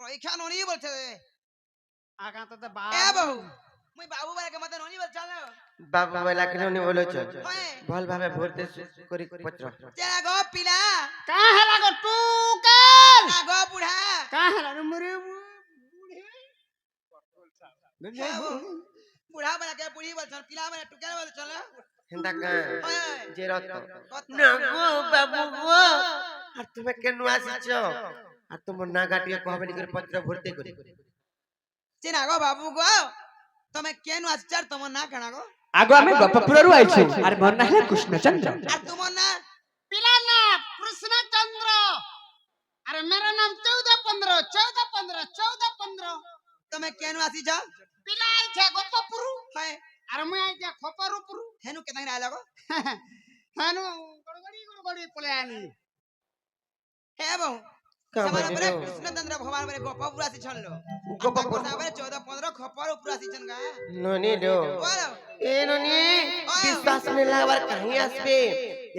রইখা ননি বলছে আগা তো এ বাবু মুই বাবু বলে মতে ননি বলছ না বাবু বলা কেন নি বলেছ ভাল ভাবে ভরতে করি পত্র তেরা গো পিলা কা হেলা গো টুকাল না গো বুড়া কা হেলা রে মরে বুড়া বলে কে বুড়ি বলছ পিলা বলে টুকেল বলছ না হেন্দা কা হয় যে রত কত না গো বাবু গো আর তুমি কেন আসিছ আর তোমার না গাটিয়ে কহবেনি করে পত্র ভরতে করি চিনা গো বাবু গো তুমি কেন আসছার তোমার না কেনা গো আগো আমি গপপুরରୁ আইছি আর মোর না হলে কৃষ্ণচন্দ্র আর তোমার না पिला ना कृष्णचंद्र अरे मेरा नाम 14 15 তুমি কেন আসিছ पिला आई छे गोपपुरु হয় अरे मैं आई छे खोपरुपुरु হেনু কেন আইলা গো हानु गड़गड़ी पले आनी হে বাবু কা সবার বলি উপরে কৃষ্ণচন্দ্র ভগবান বলে গোপপুর আসি ছনলো গোপপুর তারপরে 14 15 খপর উপর আসি ছন গা ননি লো বলো এ ননি বিশ্বাস নে লাগবার কাহি আসবে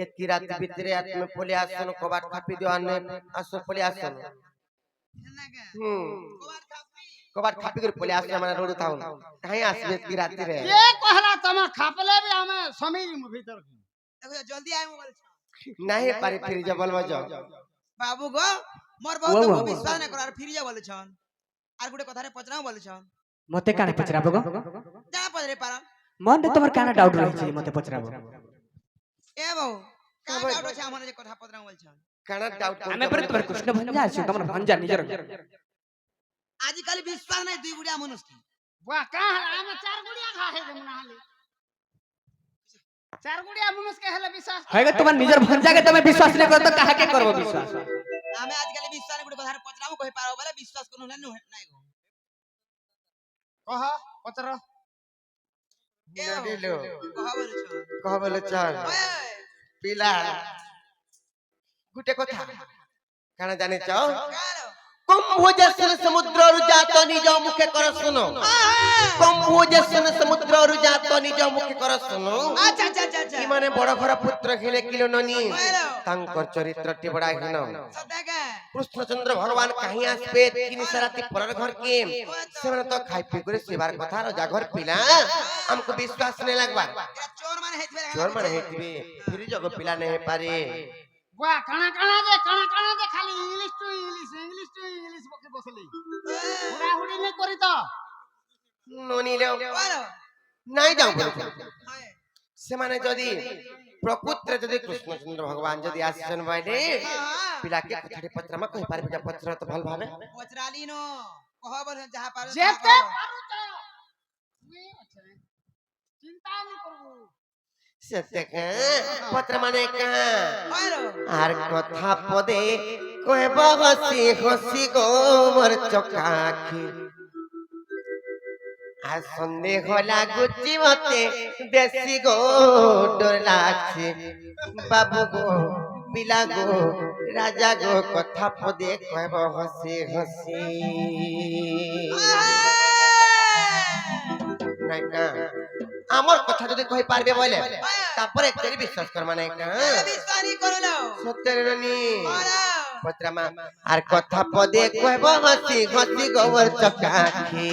এতি রাত ভিতরে আর তুমি পলে আসছো কবাট খাপি দিও আর আসছো পলে আসছো না গা কবার খাপি কবাট খাপি করে পলে আসছো মানে রোড থাউন কাহি আসবে এতি রাতে রে ये कहला तमा खापले भी हमें समीर में भीतर দেখো জলদি আই মোবাইল नहीं पारी फिर जा बोलबो जाओ বাবু গো মোর বহুত তো বিশ্বাস না করার ফিরি যা বলেছন আর গুটে কথারে পচরাও বলেছন মতে কানে পচরাবো গো যা পচরে পার মনে তোমার কানে ডাউট রইছে মতে পচরাবো এ বাবু কা ডাউট আছে আমার যে কথা পচরাও বলছন কানা ডাউট আমি পরে তোমার কৃষ্ণ ভঞ্জা আছি তোমার ভঞ্জা নিজের আজি কালি বিশ্বাস নাই দুই বুড়িয়া মানুষ কি वाह कहां हमें 4 गुड़िया खा है जमुना हाले 4 गुड़िया मनुष्य के हेले विश्वास হয়ে গেল তোমার নিজের ভঞ্জাকে তুমি বিশ্বাস না করো তো কাহাকে করবো বিশ্বাস আমি আজ কালি বিশ্বাস গুটে কথারে পচরাও কই পারো বলে বিশ্বাস কোন নাই নাই গো कह पत्र এ নদিলো কহা বলেছন কহ বলে চল ওই পিলা গুটে কথা কানা জানি চাও কালো কম্ভোজেশ্বর সমুদ্র রুজাত নিজ মুখে কর শুনো কম্ভোজেশ্বর সমুদ্র রুজাত নিজ মুখে কর শুনো আচ্ছা আচ্ছা আচ্ছা আচ্ছা ইমানে বড় ঘর পুত্র খেলে কিলো ননি হ্যালো তাঙ্কর চরিত্রটি বড় হীন সদাগা কৃষ্ণচন্দ্র ভগবান কাহি আসবে তিনি সারাতি পরের ঘর কে সেমানে তো খাই পি করে সেবার কথা রজা ঘর পিলা আমকো বিশ্বাস নে লাগবার এরা চোর মানে হেইছে চোর মানে হেতিবে ফিরি জগ পিলা নে পারে वाह काना दे खाली इंग्लिश टू इंग्लिश बके बसली हुड़ा हुड़ी नहीं करी तो ননি লে বলো নাই যাও বলেছে হয় সেমানে যদি প্রকৃতরে যদি কৃষ্ণচন্দ্র ভগবান যদি আসছেন বাইরে হ্যাঁ পিলাকে কথাটি পত্রামা কই পারবে যা পত্র তো ভাল ভাবে পচরালি নো কহা বলে যাহা পারো जेते पारू तो मैं अच्छा चिंता नहीं करबू সত্যি পত্র মানে কা বলো আর কথা পদে কইব হসি হসি গো মোর চকাখি আর সন্দেহ লাগুচি মতে বেশি গো ডর লাগছে বাবু গো পিলা গো রাজা গো কথা পদে কইব হসি হসি নাই না আমার কথা যদি কই পারবে বলে তারপরে একটাই বিশ্বাস কর মানে না বিশ্বাসই করলো সত্যের রানী বলো পত্রামা আর কথা পদে কইব হসি হসি গোবর চকাখি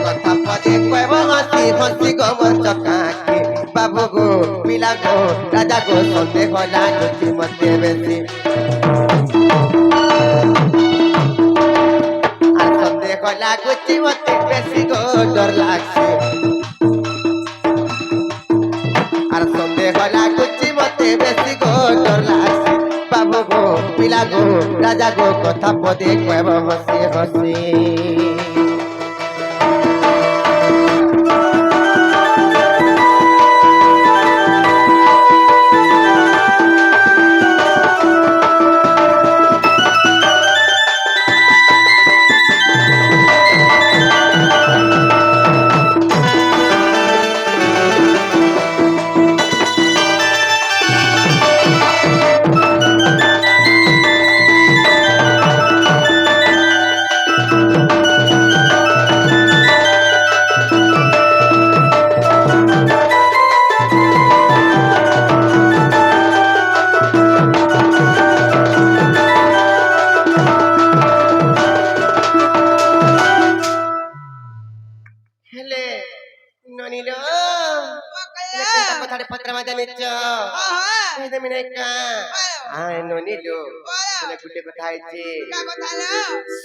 কথা পদে কইব হসি হসি গোবর চকাখি বাবু গো পিলা গো রাজা গো সন্দেহ লাগুচি মতে বেশি আর সন্দেহ লাগুচি মতে বেশি গো ডর লাগছে আর সন্দেহ লাগুচি মতে বেশি গো ডর লাগছে বাবু গো পিলা গো রাজা গো কথা পদে কইব হসি হসি ହେଲେ ନନିଲୋ ओ ହେଲେ कया କେନ୍ତା କଥାଟେ ପତ୍ରମା ଜାଣିଛ हां କହିଦେମି ନାଇଁ କା ଆଏ ନନିଲୋ बोलो ହେଲେ ଗୋଟେ କଥା ହେଇଛି का কথা लो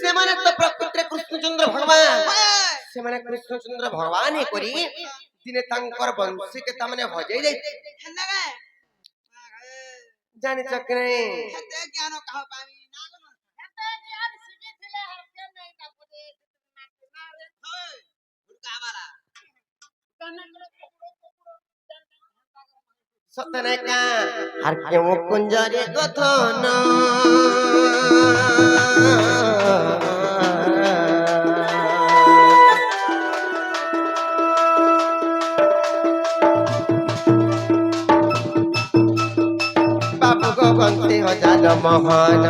ସେମାନେ ତ ପ୍ରକୃତିରେ କୃଷ୍ଣଚନ୍ଦ୍ର ଭଗବାନ हाय ସେମାନେ କୃଷ୍ଣଚନ୍ଦ୍ର ଭଗବାନ ହେଇକରି ଦିନେ ତାଙ୍କର ବଂଶୀକେ ତାମାନେ ହଜେଇ ଦେଇଥିଲେ हन्ना के ଜାଣିଛ କି ନାଇଁ हते ज्ञान कह पामी ना गनो ଏତେ ଜ୍ଞାନ ଶିଖିଥିଲେ ହରକେ ନେଇ ତା ପଟେ ନା ରେ होय उड़का वाला ତନକର କୁକୁର ସତ ନାଇଁ କା আর কেউ কুঞ্জরে কথন বাবু গো বন্তি হজাল মোহন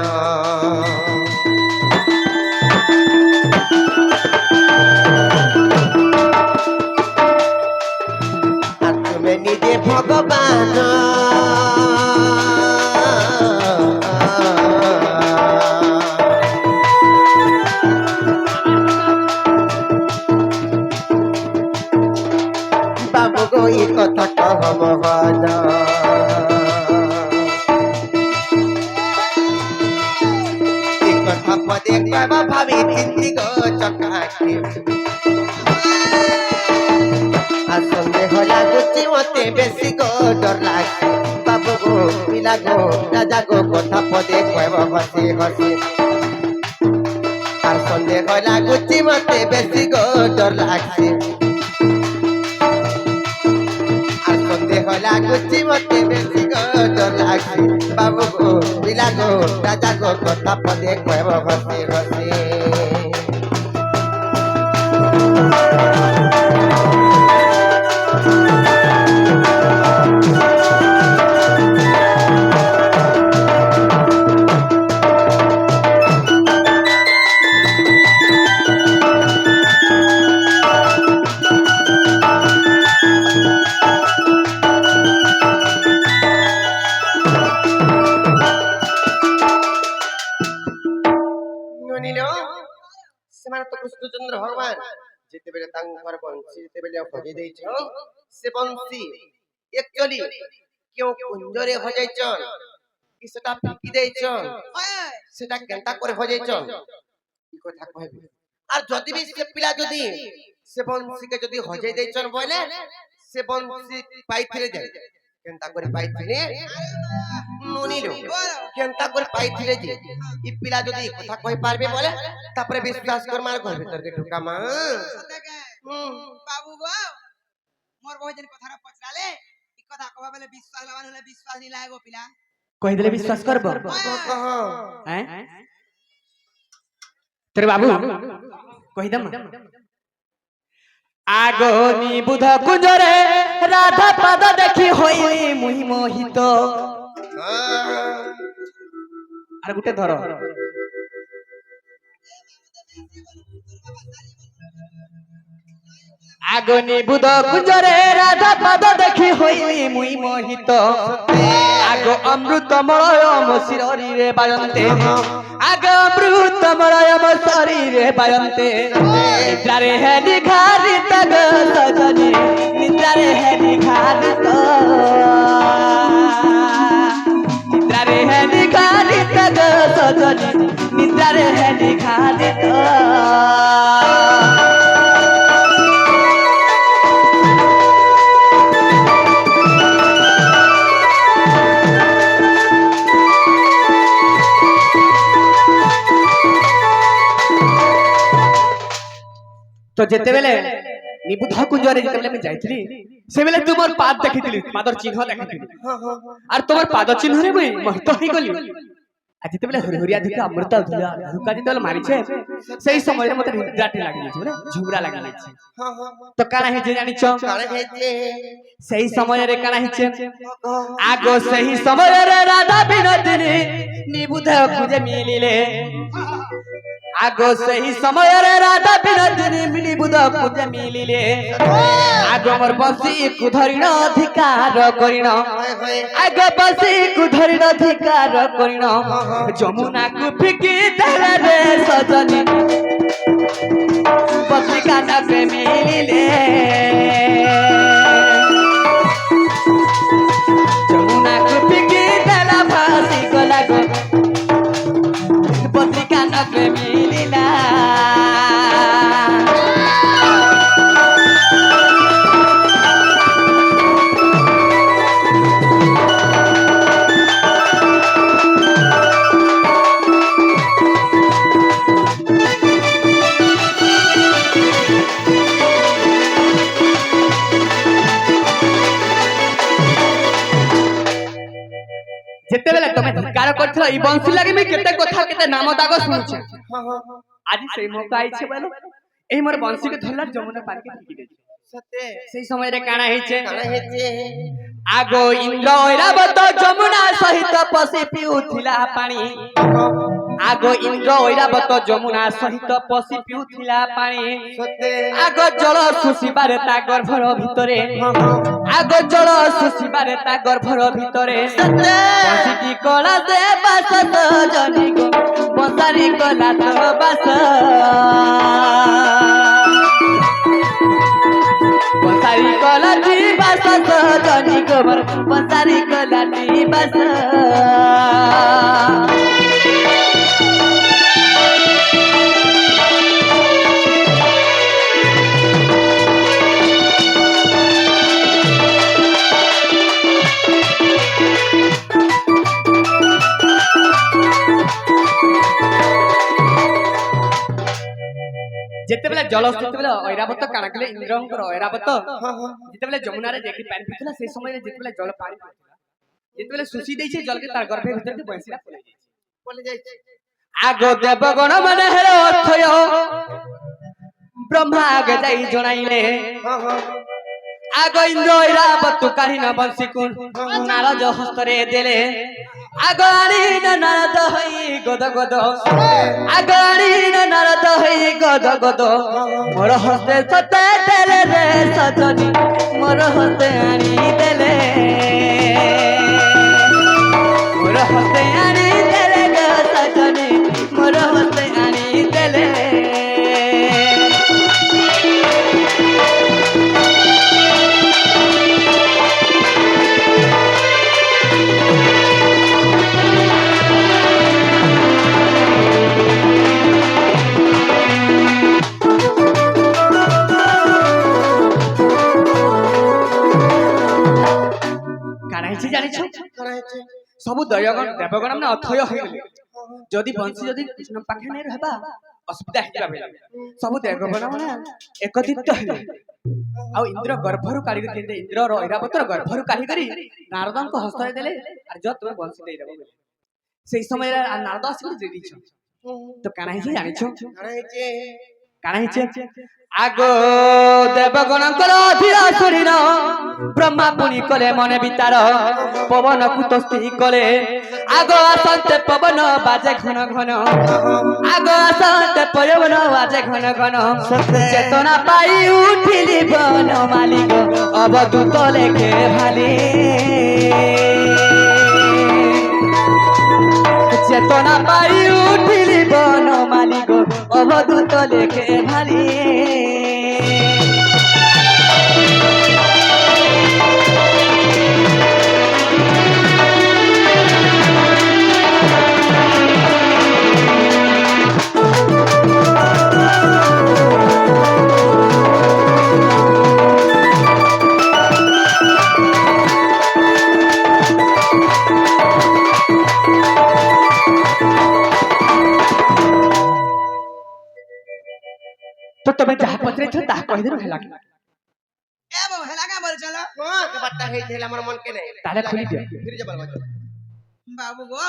আর তুমি নিজে ভগবান বাবু গো এই কথা কহ মোহন এই কথা পদে কব ভাবি চিন্তি গো চকাকে আর সন্দেহ লাগুছি মতে বেশি গো ডর লাগছে বাবু গো পিলা গো রাজা গো কথা পদে কব হসি হসি আর সন্দেহ লাগুছি মতে বেশি গো ডর লাগছে আর সন্দেহ লাগুছি মতে বেশি গো ডর লাগছে বাবু গো পিলা গো রাজা গো কথা পদে কব হসি হসি ନନିଲ ସେମାନେ ତ କୃଷ୍ଣଚନ୍ଦ୍ର ଭଗବାନ ଯେତେବେଳେ ତାଙ୍କର ବଂଶୀ ଯେତେବେଳେ ହଜେଇ ଦେଇଛ ସେ ବଂଶୀ ଏକ୍ଚୁଆଲି କେଉଁ କୁଞ୍ଜରେ ହଜେଇଛନ୍ କି ସେଟା ଫିକି ଦେଇଛନ୍ हाय সেটা কেনতা করে হজেইছন কি কথা কইবি আর যদি বি সে পিলা যদি সে বংশীকে যদি হজেই দেইছন বলে সে বংশী পাইছিলে যাই কেনতা করে পাইছিলে ননিলো बोलो কেনতা করে পাইছিলে যে ই পিলা যদি কথা কই পারবে বলে তারপরে বিশ্বাস কর মার ঘর ভিতর কে ঢুকা মা सते के बाबू गो मोर बहुत जन कथा पचराले इ कथा कहबा बेले विश्वास लावन हले विश्वास नहीं लागो पिला କହିଦେଲେ ବିଶ୍ୱାସ କରବ কহ हैं तेरे बाबू କହିଦମ ଆଗ ନିବୁଧ କୁଞ୍ଜରେ ରାଧା ପାଦ ଦେଖି ହୋଇଲି ମୁହି ମୋହିତ আর গুটে ধর আগ নিবুধ কুঞ্জরে রাধা পাদ দেখি হইলি মুই মোহিত আগ অমৃতমলয় মো শিররে বায়ন্তে আগ অমৃতমলয় মো শরীরে বায়ন্তে নিদ্রারে হে নিঘারিত গো সজনী নিদ্রারে হে নিঘারিত নিদ্রারে হে নিঘারিত গো সজনী নিদ্রারে হে নিঘারিত तो जेते बेले निबुध कुंजरे जेते बेले मैं जाइथिली से बेले तुमर पाद देखिथिली पादर चिन्ह देखिथिली और तुमर पाद चिन्ह रे मैं मोहित होई गली आ जेते बेले हरिहरिया देखि अमृत धुला धुका जेते बेले मारी छे सेही समय रे मते निद्राटी लागि छै बोले झुमरा लागि छै तो काना हे जे जानि छ কারে হেতে सेही समय रे काना हे छे आगो सेही समय रे राधा बिनोदिनी निबुध कुंजे मिलिले आगो सही समय रे राधा बिनोदिनी निबुध कुंजे मिलिले आगो मोर बंसी कुधरिण अधिकार करिण হয় হয় आगो बंसी कुधरिण अधिकार करिण जमुना को फिकी देले रे सजनी बंसी କାନକେ ମିଳିଲେ ଯମୁନାକୁ ପିକି ଦେଲା ଭାସି ଗଲା ଗୋ ପତ୍ରୀ କାନକେ ମିଳିଲା যেতেবেলে তুমি ধিকার করছিল এই বংশী লাগি আমি কেতে কথা কেতে নাম দাগ শুনছে আজি সেই মৌকা আইছে বলে এই মোর বংশীকে ধরলার যমুনা পার্কে ঢুকি দেছে সতে সেই সময়রে কানা হইছে কানা হেছে আগো ইন্দ্র ঐরাবত যমুনা সহিত পশি পিউথিলা পানি আগো ইন্দ্র ঐরাবত যমুনা সহিত পশি পিউথিলা পানি সতে আগো জল শুষিবারে তা গর্ভর ভিতরে আগো জল শুষিবারে তা গর্ভর ভিতরে বংশীটি কলা দে বাস তো জনি গো বসারি কলা তো বাস বসারি কলা টি বাস তো জনি গো বসারি কলা টি বাস যেতেবেলে জল যেতেবেলে ঐরাবত কাଣା কলে ইন্দ্রঙ্কর ঐরাবত যেতেবেলে যমুনারে দেখি পানি পিউଥିଲା সেই সময়ে যেতেবেলে জল পানি পিউଥିଲା যেতেবেলে সুষি দেইছে জলকে তার গর্ভের ভিতরকে বংশীরা পলে যাইছে বলে যাইছে আগো দেবগণ মানে হের অর্থয় ব্রহ্মা আগে যাই জনাইলে আগো ইন্দ্র ঐরাবত কাহিন বংশী কুন নারদ হস্তরে দেলে আগো আনিন নারদ হই গদ গদ আগো আনিন নারদ হই গদ গদ মোর হস্তে সতে দেলে রে সজনি মোর হস্তে আনি দেলে মোর হস্তে আনি দেলে গো সজনি মোর হস্তে আনি দেলে কানাইছি জানিছ কানা হেছে সবু দয়গণ দেবগণ মানে অথয় হইলে যদি বংশী যদি কৃষ্ণ পাখে নেই রহবা অসুবিধা হইবা সবু দেবগণ মানে একত্রিত হইলে ଆଉ ଇନ୍ଦ୍ର ଗର୍ଭରୁ କାଢିକି ଦେଲେ ଇନ୍ଦ୍ରର ଐରାବତର ଗର୍ଭରୁ କାଢିକରି ନାରଦଙ୍କ ହସ୍ତରେ ଦେଲେ ଆର୍ ଯ ତୁମେ ବଂଶୀ ଦେଇଦେବ ବୋଲି ସେଇ ସମୟରେ ନାରଦ ଆସିକି ଦେଇ ଦେଇଛ ତ କାଣା ହେଇଛି ଜାଣିଛ କାନା ହେছে କାଣା ହେଇଛି আগো দেবগণଙ୍କର ଅଧୀର ଶରୀର ବ୍ରହ୍ମା ପୁଣି କଲେ ମନେ ବିତାର ପବନ କୁତସ୍ତି କଲେ ଆଗ ଆସନ୍ତେ ପବନ ବାଜେ ଘନ ଘନ ଆଗ ଆସନ୍ତେ ପବନ ବାଜେ ଘନ ଘନ চেতনা পাই উঠিলি বন মালিক অবদূত লেখে ভালি চেতনা পাই উঠিলি বন মালিক অবদূত লেখে ভালি तो तुम्हें जहाँ पत्रे थे ताहा कह देनु हेला এ বাবু হেলা কা বল চলো হ্যাঁ কে বাট্টা হেছে আমার মন কে নাই ताले खुली दियो ফিরে যাবার বাজে বাবু গো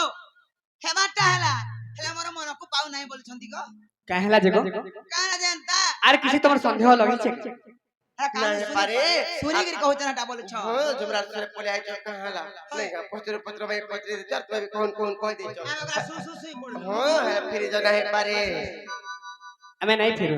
হেবাটা হেলা হেলা মোর মনকু পাউ নাই বলছন্তি গো काहे हेला जेगो কানা জানতা आर किसी तमर संदेह लगई छे হেলা কান नहीं पारे। সুনি গিরি কহছ না টা বলছ হ্যাঁ জমরা সরে পলে আইছো কাহালা নাই গা পত্র পত্র ভাই পত্র চার তো কোন কোন কই দিছো আমি ওকরা সু সু সুই পড়ল হ্যাঁ ফিরে যানা হে পারে हमें नहीं फिर